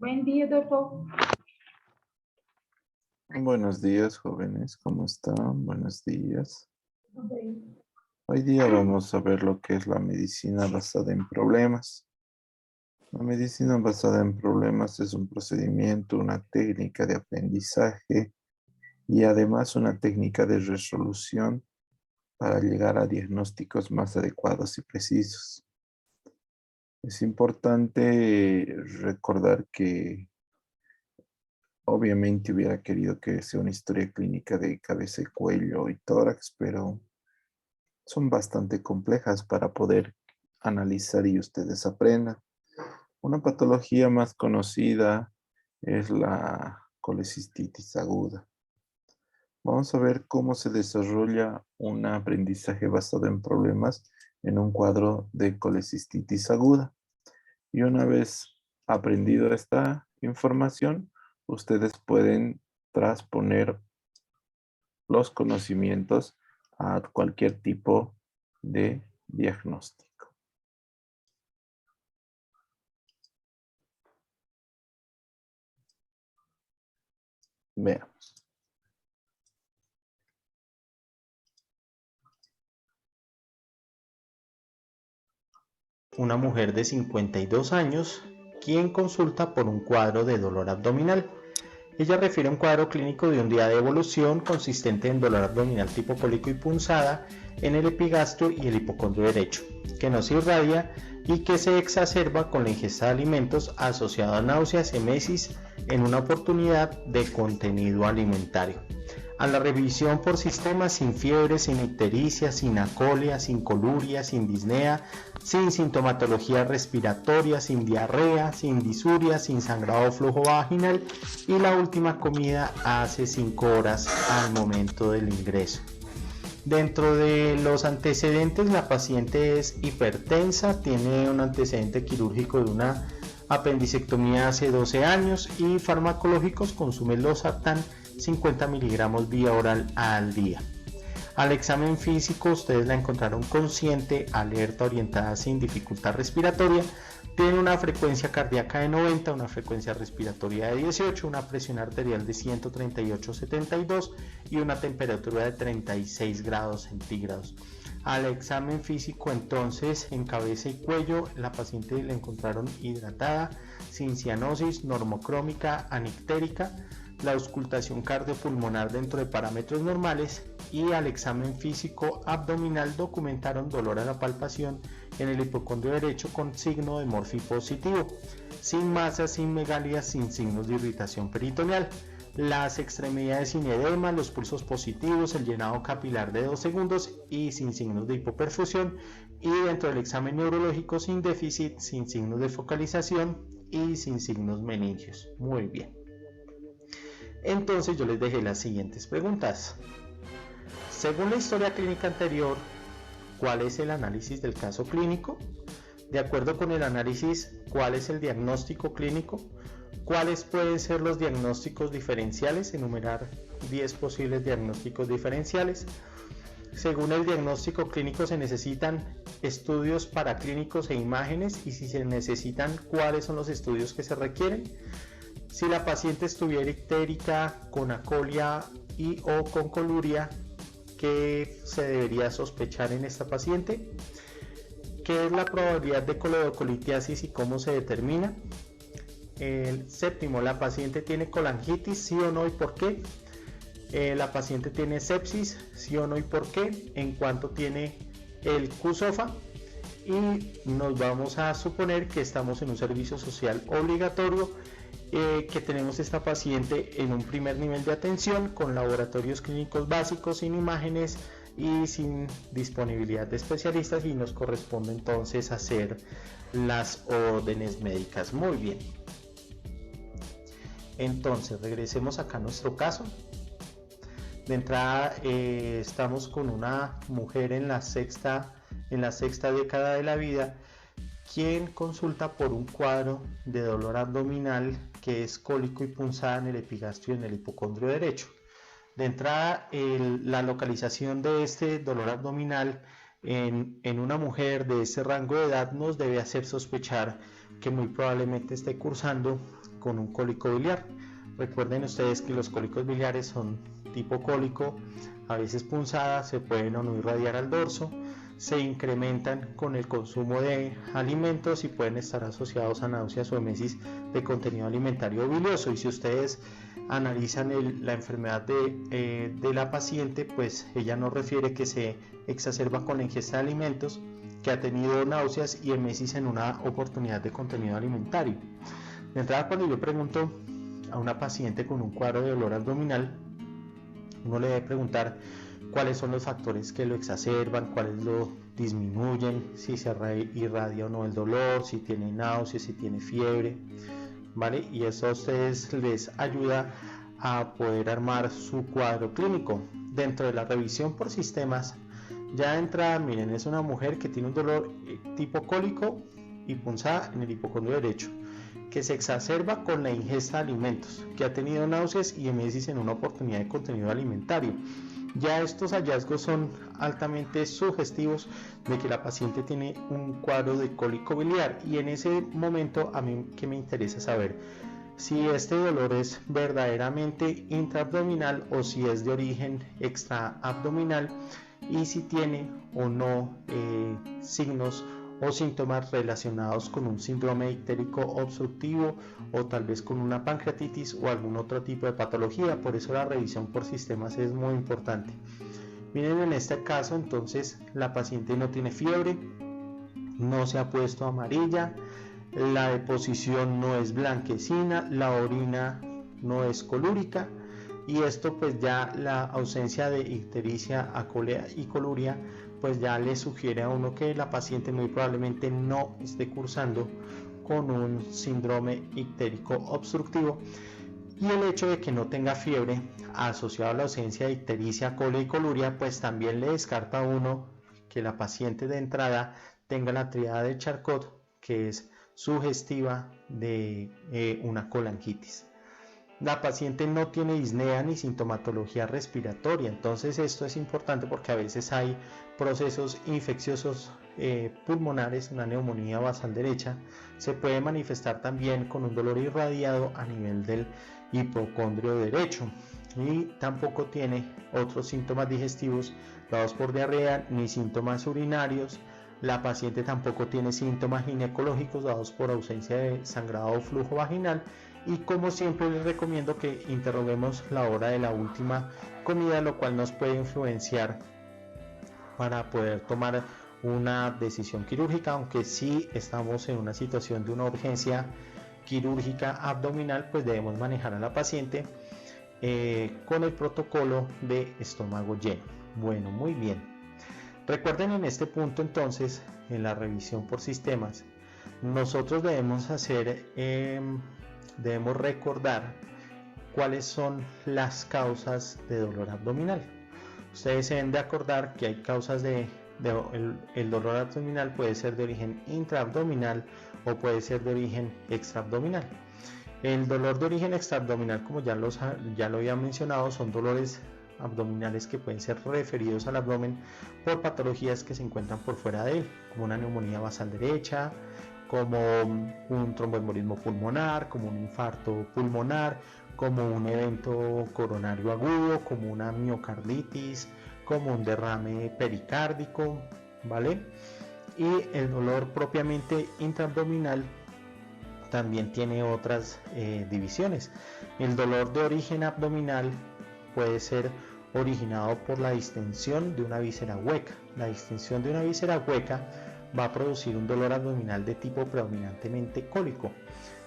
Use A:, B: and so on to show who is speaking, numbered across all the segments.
A: Buen día, doctor.
B: Buenos días, jóvenes, ¿cómo están? Buenos días. Hoy día vamos a ver lo que es la medicina basada en problemas. La medicina basada en problemas es un procedimiento, una técnica de aprendizaje y además una técnica de resolución para llegar a diagnósticos más adecuados y precisos. Es importante recordar que obviamente hubiera querido que sea una historia clínica de cabeza y cuello y tórax, pero son bastante complejas para poder analizar y ustedes aprendan. Una patología más conocida es la colecistitis aguda. Vamos a ver cómo se desarrolla un aprendizaje basado en problemas en un cuadro de colecistitis aguda. Y una vez aprendido esta información, ustedes pueden transponer los conocimientos a cualquier tipo de diagnóstico. Veamos.
C: Una mujer de 52 años, quien consulta por un cuadro de dolor abdominal. Ella refiere a un cuadro clínico de un día de evolución consistente en dolor abdominal tipo cólico y punzada en el epigastrio y el hipocondrio derecho, que no se irradia y que se exacerba con la ingesta de alimentos asociado a náuseas, emesis en una oportunidad de contenido alimentario. A la revisión por sistemas sin fiebre, sin ictericia, sin acolia, sin coluria, sin disnea, sin sintomatología respiratoria, sin diarrea, sin disuria, sin sangrado o flujo vaginal y la última comida hace 5 horas al momento del ingreso. Dentro de los antecedentes, la paciente es hipertensa, tiene un antecedente quirúrgico de una apendicectomía hace 12 años y farmacológicos, consume losartán 50 miligramos vía oral al día. Al examen físico ustedes la encontraron consciente, alerta, orientada, sin dificultad respiratoria, tiene una frecuencia cardíaca de 90, una frecuencia respiratoria de 18, una presión arterial de 138/72 y una temperatura de 36 grados centígrados. Al examen físico entonces en cabeza y cuello la paciente la encontraron hidratada, sin cianosis, normocrómica, anictérica, la auscultación cardiopulmonar dentro de parámetros normales y al examen físico abdominal documentaron dolor a la palpación en el hipocondrio derecho con signo de Murphy positivo, sin masa, sin megalia, sin signos de irritación peritoneal. Las extremidades sin edema, los pulsos positivos, el llenado capilar de 2 segundos y sin signos de hipoperfusión, y dentro del examen neurológico sin déficit, sin signos de focalización y sin signos meningios. Muy bien. Entonces yo les dejé las siguientes preguntas. Según la historia clínica anterior, ¿cuál es el análisis del caso clínico? De acuerdo con el análisis, ¿cuál es el diagnóstico clínico? ¿Cuáles pueden ser los diagnósticos diferenciales? Enumerar 10 posibles diagnósticos diferenciales. Según el diagnóstico clínico se necesitan estudios paraclínicos e imágenes, y si se necesitan, ¿cuáles son los estudios que se requieren? Si la paciente estuviera ictérica, con acolia y o con coluria, ¿qué se debería sospechar en esta paciente? ¿Qué es la probabilidad de colodocolitis y cómo se determina? El séptimo, ¿la paciente tiene colangitis, sí o no y por qué? ¿La paciente tiene sepsis, sí o no y por qué? ¿En cuánto tiene el QSOFA? Y nos vamos a suponer que estamos en un servicio social obligatorio, que tenemos esta paciente en un primer nivel de atención con laboratorios clínicos básicos, sin imágenes y sin disponibilidad de especialistas, y nos corresponde entonces hacer las órdenes médicas. Muy bien. Entonces regresemos acá a nuestro caso. De entrada estamos con una mujer en la sexta década de la vida, quien consulta por un cuadro de dolor abdominal que es cólico y punzada en el epigastrio y en el hipocondrio derecho. De entrada, la localización de este dolor abdominal en una mujer de ese rango de edad nos debe hacer sospechar que muy probablemente esté cursando con un cólico biliar. Recuerden ustedes que los cólicos biliares son tipo cólico, a veces punzada, se pueden o no irradiar al dorso, se incrementan con el consumo de alimentos y pueden estar asociados a náuseas o emesis de contenido alimentario bilioso. Y si ustedes analizan la enfermedad de la paciente, pues ella nos refiere que se exacerba con la ingesta de alimentos, que ha tenido náuseas y emesis en una oportunidad de contenido alimentario. De entrada, cuando yo pregunto a una paciente con un cuadro de dolor abdominal, uno le debe preguntar cuáles son los factores que lo exacerban, cuáles lo disminuyen, si se irradia o no el dolor, si tiene náuseas, si tiene fiebre, ¿vale? Y eso a ustedes les ayuda a poder armar su cuadro clínico. Dentro de la revisión por sistemas, ya de entrada, miren, es una mujer que tiene un dolor tipo cólico y punzada en el hipocondrio derecho, que se exacerba con la ingesta de alimentos, que ha tenido náuseas y emesis en una oportunidad de contenido alimentario. Ya estos hallazgos son altamente sugestivos de que la paciente tiene un cuadro de cólico biliar, y en ese momento a mí que me interesa saber si este dolor es verdaderamente intraabdominal o si es de origen extraabdominal, y si tiene o no signos o síntomas relacionados con un síndrome ictérico obstructivo o tal vez con una pancreatitis o algún otro tipo de patología. Por eso la revisión por sistemas es muy importante. Miren, en este caso entonces la paciente no tiene fiebre, no se ha puesto amarilla, la deposición no es blanquecina, la orina no es colúrica, y esto pues ya la ausencia de ictericia, acolea y coluria pues ya le sugiere a uno que la paciente muy probablemente no esté cursando con un síndrome ictérico obstructivo. Y el hecho de que no tenga fiebre asociado a la ausencia de ictericia, acolea y coluria pues también le descarta a uno que la paciente de entrada tenga la tríada de Charcot, que es sugestiva de una colangitis. La paciente no tiene disnea ni sintomatología respiratoria, entonces esto es importante porque a veces hay procesos infecciosos pulmonares, una neumonía basal derecha, se puede manifestar también con un dolor irradiado a nivel del hipocondrio derecho, y tampoco tiene otros síntomas digestivos dados por diarrea ni síntomas urinarios. La paciente tampoco tiene síntomas ginecológicos dados por ausencia de sangrado o flujo vaginal. Y como siempre les recomiendo que interroguemos la hora de la última comida, lo cual nos puede influenciar para poder tomar una decisión quirúrgica, aunque si estamos en una situación de una urgencia quirúrgica abdominal, pues debemos manejar a la paciente con el protocolo de estómago lleno. Bueno, muy bien. Recuerden en este punto entonces, en la revisión por sistemas, nosotros debemos recordar cuáles son las causas de dolor abdominal. Ustedes se deben de acordar que hay causas el dolor abdominal puede ser de origen intraabdominal o puede ser de origen extraabdominal. El dolor de origen extraabdominal, como ya lo había mencionado, son dolores abdominales que pueden ser referidos al abdomen por patologías que se encuentran por fuera de él, como una neumonía basal derecha, como un tromboembolismo pulmonar, como un infarto pulmonar, como un evento coronario agudo, como una miocarditis, como un derrame pericárdico, ¿vale? Y el dolor propiamente intraabdominal también tiene otras divisiones. El dolor de origen abdominal puede ser originado por la distensión de una víscera hueca. La distensión de una víscera hueca va a producir un dolor abdominal de tipo predominantemente cólico.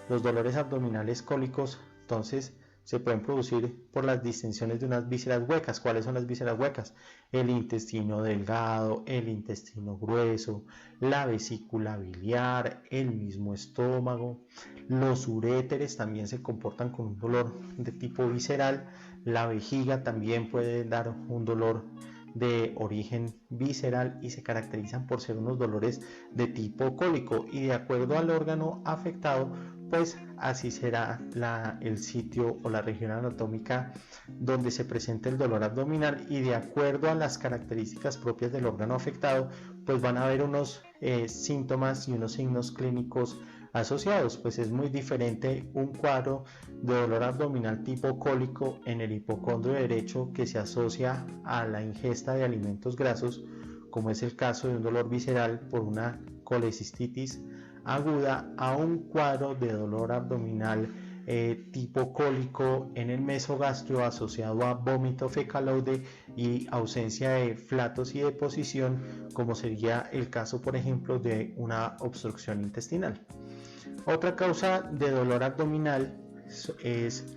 C: Los dolores abdominales cólicos entonces se pueden producir por las distensiones de unas vísceras huecas. ¿Cuáles son las vísceras huecas? El intestino delgado, el intestino grueso, la vesícula biliar, el mismo estómago. Los uréteres también se comportan con un dolor de tipo visceral. La vejiga también puede dar un dolor de origen visceral y se caracterizan por ser unos dolores de tipo cólico, y de acuerdo al órgano afectado pues así será el sitio o la región anatómica donde se presenta el dolor abdominal, y de acuerdo a las características propias del órgano afectado pues van a haber unos síntomas y unos signos clínicos asociados. Pues es muy diferente un cuadro de dolor abdominal tipo cólico en el hipocondrio derecho que se asocia a la ingesta de alimentos grasos, como es el caso de un dolor visceral por una colecistitis aguda, a un cuadro de dolor abdominal tipo cólico en el mesogastrio asociado a vómito fecalaude y ausencia de flatos y deposición, como sería el caso, por ejemplo, de una obstrucción intestinal. Otra causa de dolor abdominal es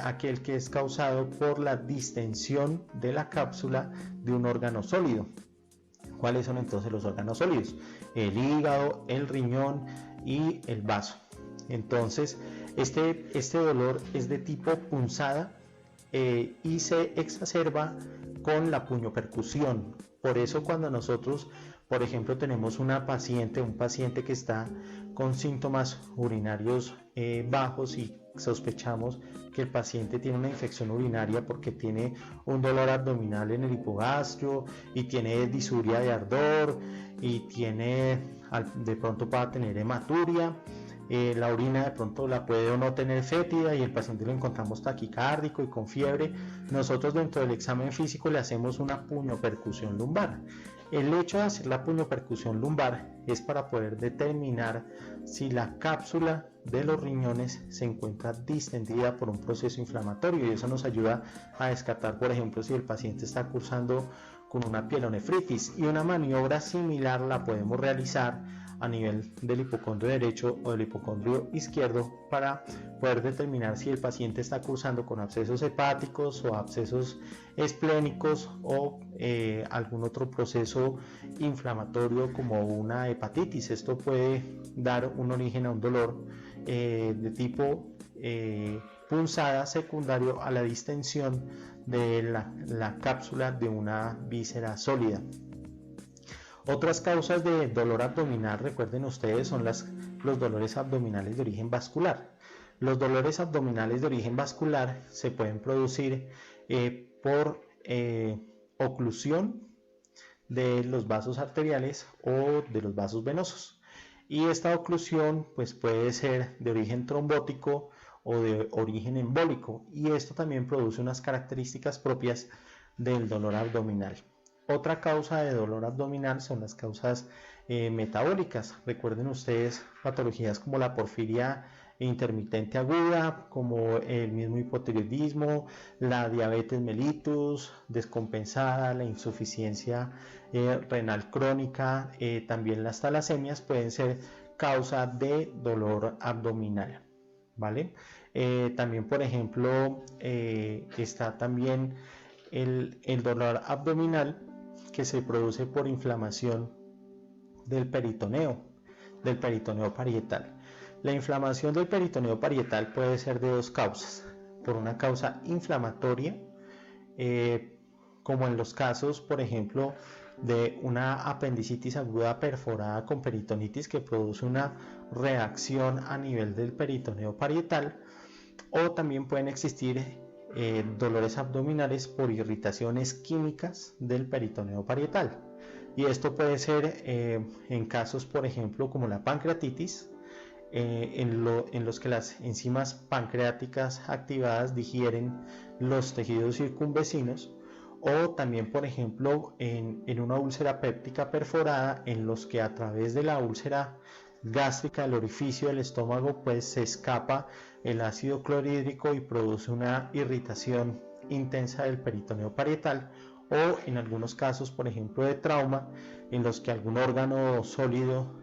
C: aquel que es causado por la distensión de la cápsula de un órgano sólido. ¿Cuáles son entonces los órganos sólidos? El hígado, el riñón y el vaso. Entonces, este dolor es de tipo punzada y se exacerba con la puñopercusión. Por eso cuando nosotros, por ejemplo, tenemos un paciente que está con síntomas urinarios bajos y sospechamos que el paciente tiene una infección urinaria porque tiene un dolor abdominal en el hipogastrio y tiene disuria de ardor y de pronto va tener hematuria, la orina de pronto la puede o no tener fétida y el paciente lo encontramos taquicárdico y con fiebre. Nosotros dentro del examen físico le hacemos una puñopercusión lumbar. El hecho de hacer la puñopercusión lumbar es para poder determinar si la cápsula de los riñones se encuentra distendida por un proceso inflamatorio, y eso nos ayuda a descartar, por ejemplo, si el paciente está cursando con una pielonefritis, y una maniobra similar la podemos realizar a nivel del hipocondrio derecho o del hipocondrio izquierdo para poder determinar si el paciente está cursando con abscesos hepáticos o abscesos esplénicos o algún otro proceso inflamatorio como una hepatitis. Esto puede dar un origen a un dolor de tipo punzada secundario a la distensión de la cápsula de una víscera sólida. Otras causas de dolor abdominal, recuerden ustedes, son los dolores abdominales de origen vascular. Los dolores abdominales de origen vascular se pueden producir por oclusión de los vasos arteriales o de los vasos venosos. Y esta oclusión pues, puede ser de origen trombótico o de origen embólico, y esto también produce unas características propias del dolor abdominal. Otra causa de dolor abdominal son las causas metabólicas. Recuerden ustedes patologías como la porfiria intermitente aguda, como el mismo hipotiroidismo, la diabetes mellitus descompensada, la insuficiencia renal crónica, también las talasemias pueden ser causa de dolor abdominal, ¿vale? También, por ejemplo, está también el dolor abdominal que se produce por inflamación del peritoneo parietal. La inflamación del peritoneo parietal puede ser de dos causas: por una causa inflamatoria, como en los casos, por ejemplo, de una apendicitis aguda perforada con peritonitis que produce una reacción a nivel del peritoneo parietal, o también pueden existir dolores abdominales por irritaciones químicas del peritoneo parietal, y esto puede ser en casos, por ejemplo, como la pancreatitis, en los que las enzimas pancreáticas activadas digieren los tejidos circunvecinos, o también, por ejemplo, en una úlcera péptica perforada, en los que a través de la úlcera gástrica del orificio del estómago pues se escapa el ácido clorhídrico y produce una irritación intensa del peritoneo parietal, o en algunos casos, por ejemplo, de trauma, en los que algún órgano sólido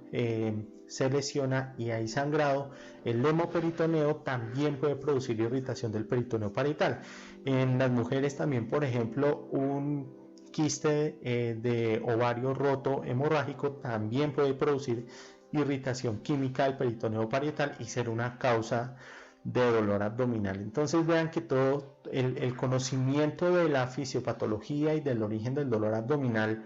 C: se lesiona y hay sangrado. El hemoperitoneo también puede producir irritación del peritoneo parietal. En las mujeres también, por ejemplo, un quiste de ovario roto hemorrágico también puede producir irritación química del peritoneo parietal y ser una causa de dolor abdominal. Entonces vean que todo el conocimiento de la fisiopatología y del origen del dolor abdominal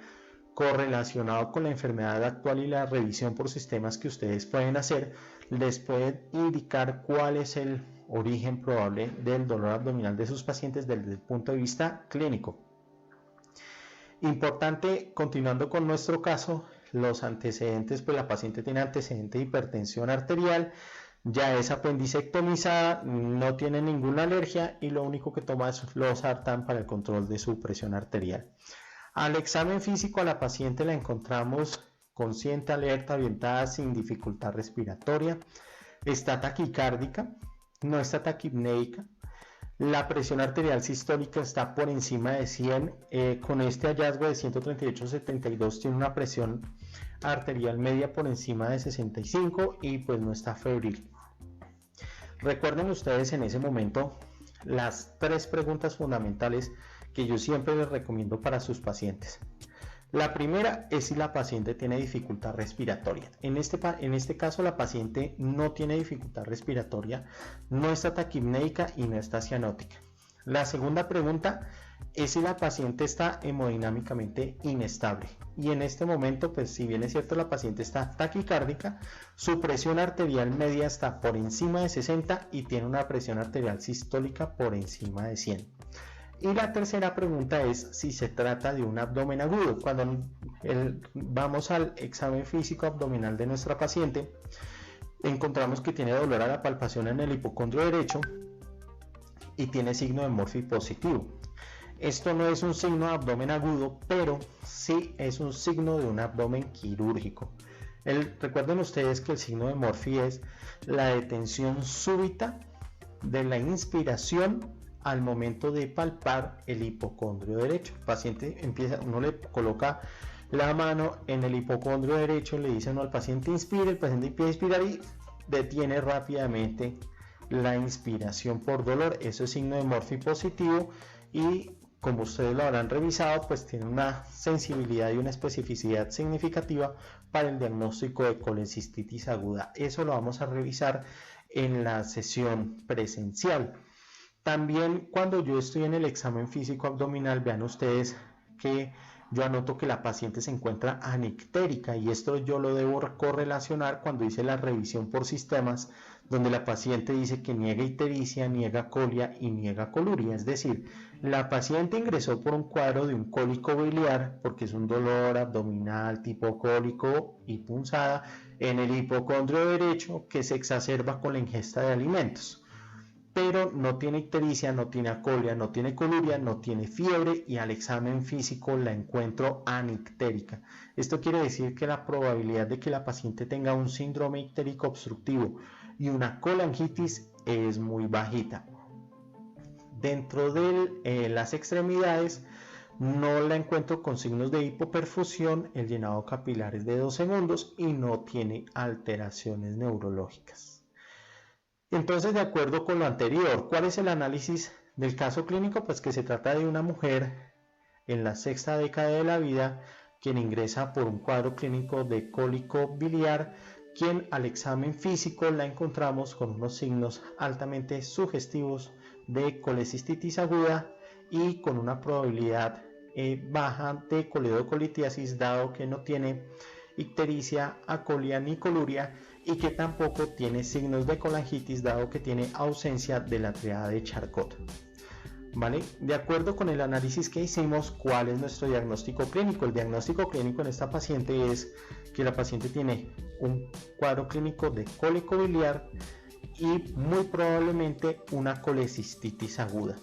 C: correlacionado con la enfermedad actual y la revisión por sistemas que ustedes pueden hacer les puede indicar cuál es el origen probable del dolor abdominal de sus pacientes desde el punto de vista clínico. Importante, continuando con nuestro caso, los antecedentes, pues la paciente tiene antecedente de hipertensión arterial, ya es apendicectomizada, no tiene ninguna alergia y lo único que toma es losartán para el control de su presión arterial. Al examen físico a la paciente la encontramos consciente, alerta, orientada, sin dificultad respiratoria, está taquicárdica, no está taquipneica, la presión arterial sistólica está por encima de 100, con este hallazgo de 138/72 tiene una presión arterial media por encima de 65 y pues no está febril. Recuerden ustedes en ese momento las 3 preguntas fundamentales que yo siempre les recomiendo para sus pacientes. La primera es si la paciente tiene dificultad respiratoria. En este caso la paciente no tiene dificultad respiratoria, no está taquipneica y no está cianótica. La segunda pregunta es si la paciente está hemodinámicamente inestable. Y en este momento, pues si bien es cierto la paciente está taquicárdica, su presión arterial media está por encima de 60 y tiene una presión arterial sistólica por encima de 100. Y la tercera pregunta es si se trata de un abdomen agudo. Cuando vamos al examen físico abdominal de nuestra paciente, encontramos que tiene dolor a la palpación en el hipocondrio derecho y tiene signo de Murphy positivo. Esto no es un signo de abdomen agudo, pero sí es un signo de un abdomen quirúrgico. Recuerden ustedes que el signo de Murphy es la detención súbita de la inspiración al momento de palpar el hipocondrio derecho. El paciente uno le coloca la mano en el hipocondrio derecho, le dice al paciente inspire, el paciente empieza a inspirar y detiene rápidamente la inspiración por dolor. Eso es signo de Murphy positivo y como ustedes lo habrán revisado, pues tiene una sensibilidad y una especificidad significativa para el diagnóstico de colecistitis aguda. Eso lo vamos a revisar en la sesión presencial. También cuando yo estoy en el examen físico abdominal, vean ustedes que yo anoto que la paciente se encuentra anictérica y esto yo lo debo correlacionar cuando hice la revisión por sistemas, donde la paciente dice que niega ictericia, niega colia y niega coluria. Es decir, la paciente ingresó por un cuadro de un cólico biliar porque es un dolor abdominal tipo cólico y punzada en el hipocondrio derecho que se exacerba con la ingesta de alimentos. Pero no tiene ictericia, no tiene acolia, no tiene coluria, no tiene fiebre y al examen físico la encuentro anictérica. Esto quiere decir que la probabilidad de que la paciente tenga un síndrome ictérico obstructivo y una colangitis es muy bajita. Dentro de las extremidades no la encuentro con signos de hipoperfusión, el llenado capilar es de 2 segundos y no tiene alteraciones neurológicas. Entonces, de acuerdo con lo anterior, ¿cuál es el análisis del caso clínico? Pues que se trata de una mujer en la 6ª década de la vida, quien ingresa por un cuadro clínico de cólico biliar, quien al examen físico la encontramos con unos signos altamente sugestivos de colecistitis aguda y con una probabilidad baja de coledocolitiasis, dado que no tiene ictericia, acolia ni coluria y que tampoco tiene signos de colangitis, dado que tiene ausencia de la triada de Charcot. ¿Vale? De acuerdo con el análisis que hicimos, ¿cuál es nuestro diagnóstico clínico? El diagnóstico clínico en esta paciente es que la paciente tiene un cuadro clínico de cólico biliar y muy probablemente una colecistitis aguda.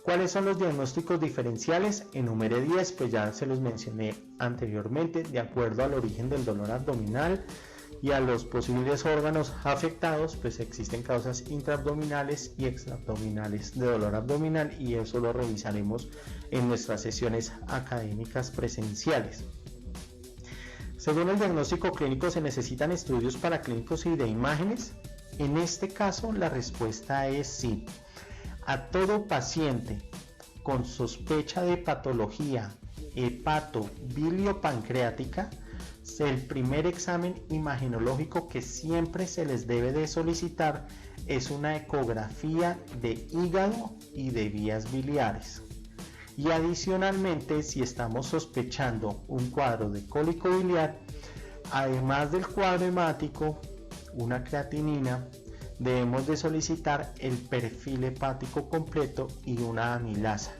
C: ¿Cuáles son los diagnósticos diferenciales? Enumeré 10, pues ya se los mencioné anteriormente, de acuerdo al origen del dolor abdominal y a los posibles órganos afectados, pues existen causas intraabdominales y extraabdominales de dolor abdominal y eso lo revisaremos en nuestras sesiones académicas presenciales. Según el diagnóstico clínico, ¿se necesitan estudios paraclínicos y de imágenes? En este caso, la respuesta es sí. A todo paciente con sospecha de patología hepatobiliopancreática, el primer examen imagenológico que siempre se les debe de solicitar es una ecografía de hígado y de vías biliares. Y adicionalmente, si estamos sospechando un cuadro de cólico biliar, además del cuadro hemático, una creatinina, debemos de solicitar el perfil hepático completo y una amilasa.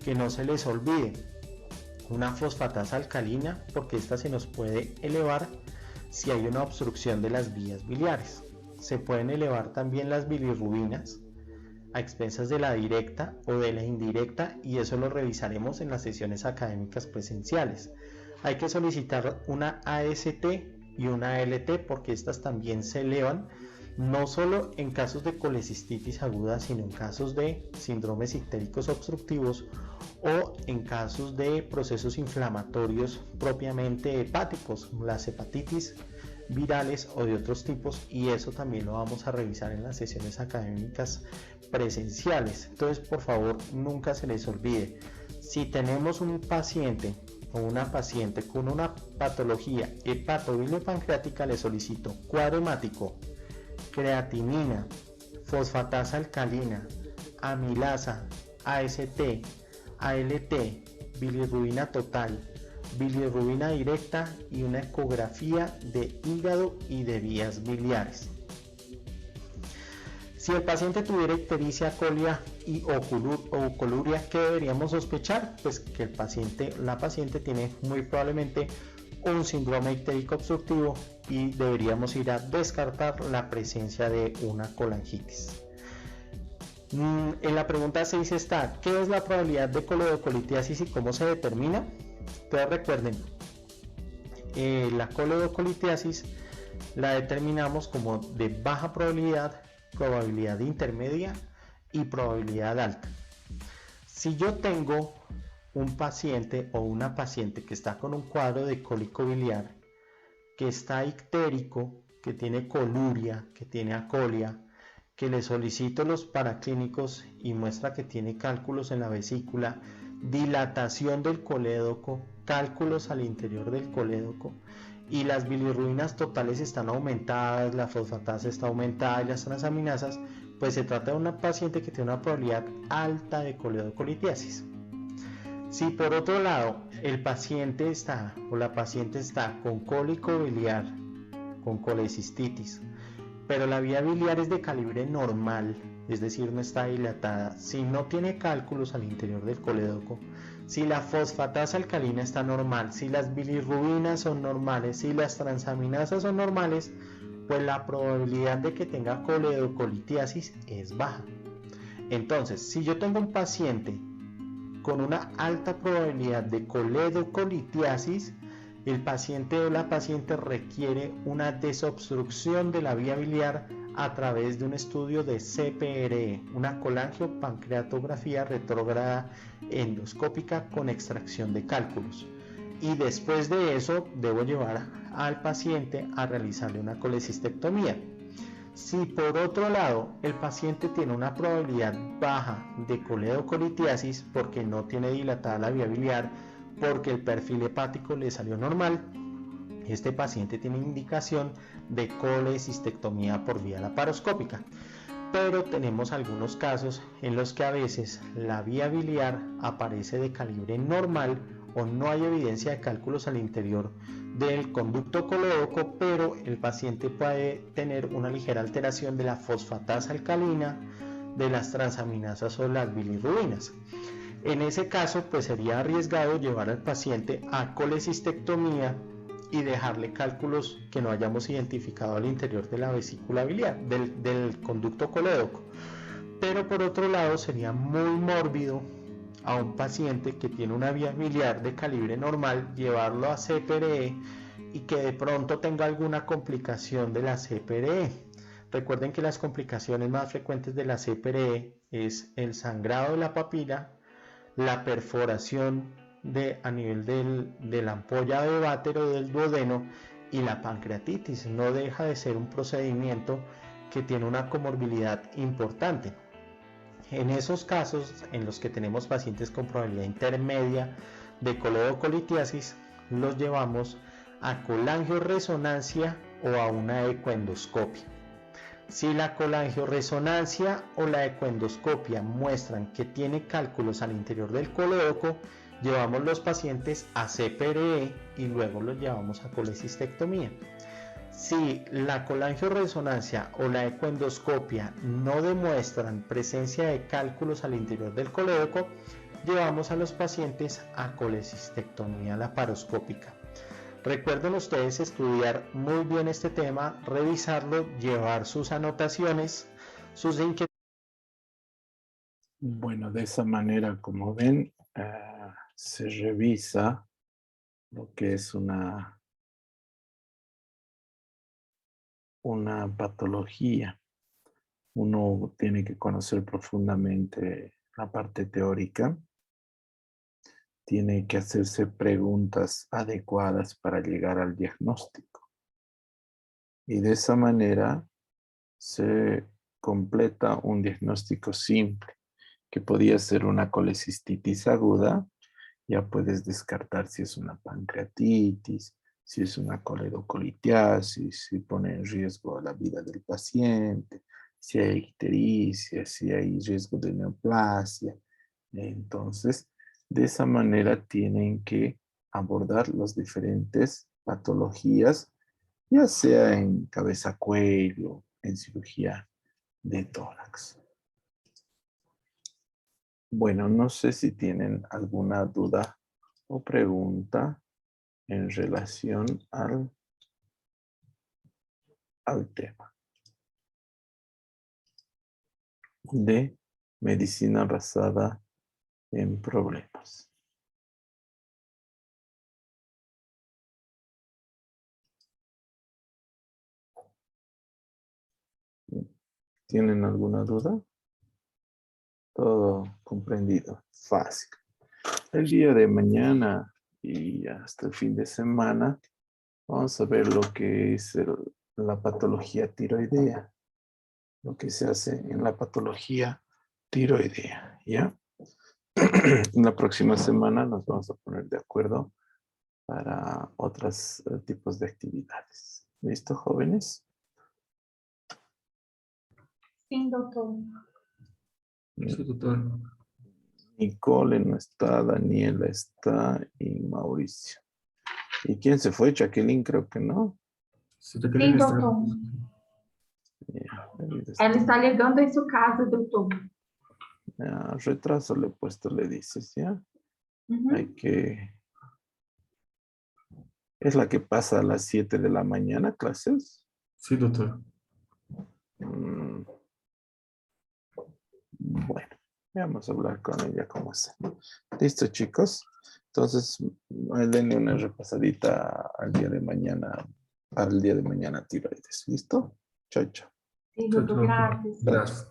C: Que no se les olvide, una fosfatasa alcalina, porque esta se nos puede elevar si hay una obstrucción de las vías biliares. Se pueden elevar también las bilirrubinas a expensas de la directa o de la indirecta, y eso lo revisaremos en las sesiones académicas presenciales. Hay que solicitar una AST y una ALT porque estas también se elevan, no solo en casos de colecistitis aguda, sino en casos de síndromes ictéricos obstructivos o en casos de procesos inflamatorios propiamente hepáticos, las hepatitis virales o de otros tipos, y eso también lo vamos a revisar en las sesiones académicas presenciales. Entonces, por favor, nunca se les olvide, si tenemos un paciente o una paciente con una patología hepatobilipancreática, le solicito cuadro hemático, creatinina, fosfatasa alcalina, amilasa, AST, ALT, bilirrubina total, bilirrubina directa y una ecografía de hígado y de vías biliares. Si el paciente tuviera ictericia, colia o coluria, ¿qué deberíamos sospechar? Pues que la paciente tiene muy probablemente un síndrome ictérico obstructivo y deberíamos ir a descartar la presencia de una colangitis. En la pregunta 6 está, ¿qué es la probabilidad de coledocolitiasis y cómo se determina? Entonces recuerden, la coledocolitiasis la determinamos como de baja probabilidad, probabilidad intermedia y probabilidad alta. Si yo tengo un paciente o una paciente que está con un cuadro de cólico biliar, que está ictérico, que tiene coluria, que tiene acolia, que le solicito los paraclínicos y muestra que tiene cálculos en la vesícula, dilatación del colédoco, cálculos al interior del colédoco, y las bilirrubinas totales están aumentadas, la fosfatasa está aumentada y las transaminasas, pues se trata de una paciente que tiene una probabilidad alta de coledocolitiasis. Si por otro lado el paciente está o la paciente está con cólico biliar, con colecistitis, pero la vía biliar es de calibre normal, es decir, no está dilatada, si no tiene cálculos al interior del colédoco, si la fosfatasa alcalina está normal, si las bilirrubinas son normales, si las transaminasas son normales, pues la probabilidad de que tenga coledocolitiasis es baja. Entonces, si yo tengo un paciente con una alta probabilidad de coledocolitiasis, el paciente o la paciente requiere una desobstrucción de la vía biliar a través de un estudio de CPRE, una colangiopancreatografía retrógrada endoscópica con extracción de cálculos. Y después de eso debo llevar al paciente a realizarle una colecistectomía. Si por otro lado el paciente tiene una probabilidad baja de coledocolitiasis porque no tiene dilatada la vía biliar, porque el perfil hepático le salió normal, este paciente tiene indicación de colecistectomía por vía laparoscópica. Pero tenemos algunos casos en los que a veces la vía biliar aparece de calibre normal o no hay evidencia de cálculos al interior del conducto colédoco, pero el paciente puede tener una ligera alteración de la fosfatasa alcalina, de las transaminasas o las bilirrubinas. En ese caso, pues sería arriesgado llevar al paciente a colecistectomía y dejarle cálculos que no hayamos identificado al interior de la vesícula biliar, del conducto colédoco. Pero por otro lado, sería muy mórbido a un paciente que tiene una vía biliar de calibre normal llevarlo a CPRE y que de pronto tenga alguna complicación de la CPRE. Recuerden que las complicaciones más frecuentes de la CPRE es el sangrado de la papila, la perforación a nivel de la ampolla de Bátero del duodeno y la pancreatitis. No deja de ser un procedimiento que tiene una comorbilidad importante. En esos casos en los que tenemos pacientes con probabilidad intermedia de coledocolitiasis, los llevamos a colangioresonancia o a una ecoendoscopia. Si la colangioresonancia o la ecoendoscopia muestran que tiene cálculos al interior del colédoco, llevamos los pacientes a CPRE y luego los llevamos a colecistectomía. Si la colangioresonancia o la ecoendoscopia no demuestran presencia de cálculos al interior del colédoco, llevamos a los pacientes a colecistectomía laparoscópica. Recuerden ustedes estudiar muy bien este tema, revisarlo, llevar sus anotaciones, sus inquietudes.
B: Bueno, de esa manera, como ven, se revisa lo que es una patología. Uno tiene que conocer profundamente la parte teórica, tiene que hacerse preguntas adecuadas para llegar al diagnóstico. Y de esa manera se completa un diagnóstico simple, que podía ser una colecistitis aguda. Ya puedes descartar si es una pancreatitis, si es una coledocolitiasis, si pone en riesgo la vida del paciente, si hay ictericia, si hay riesgo de neoplasia. Entonces, de esa manera tienen que abordar las diferentes patologías, ya sea en cabeza-cuello, en cirugía de tórax. Bueno, no sé si tienen alguna duda o pregunta en relación al tema de medicina basada en problemas. ¿Tienen alguna duda? Todo comprendido, fácil. El día de mañana y hasta el fin de semana vamos a ver lo que es la patología tiroidea, lo que se hace en la patología tiroidea, ¿ya? La próxima semana nos vamos a poner de acuerdo para otros tipos de actividades. ¿Listo, jóvenes?
A: Sim, doutor.
D: Sí, doctor.
B: Nicole no está, Daniela está y Mauricio. ¿Y quién se fue? Jacqueline, creo que no.
D: Sí, Jacqueline está.
A: doutor.
B: Ya, debido
A: Ela
B: estar.
A: está ligando em sua casa, doutor.
B: Ya, retraso le he puesto, le dices, ¿ya?
A: Uhum.
B: Hay que... ¿Es la que pasa a las 7 de la mañana, clases?
D: Sí, doctor.
B: Mm, Bueno, vamos a hablar con ella cómo es. Listo, chicos. Entonces, denle una repasadita al día de mañana, para el día de mañana tiroides. ¿Listo? Chao, chao.
A: Sim,
D: Chao,
A: doutor.
D: chao, doctor.
A: Graças.
D: Gracias.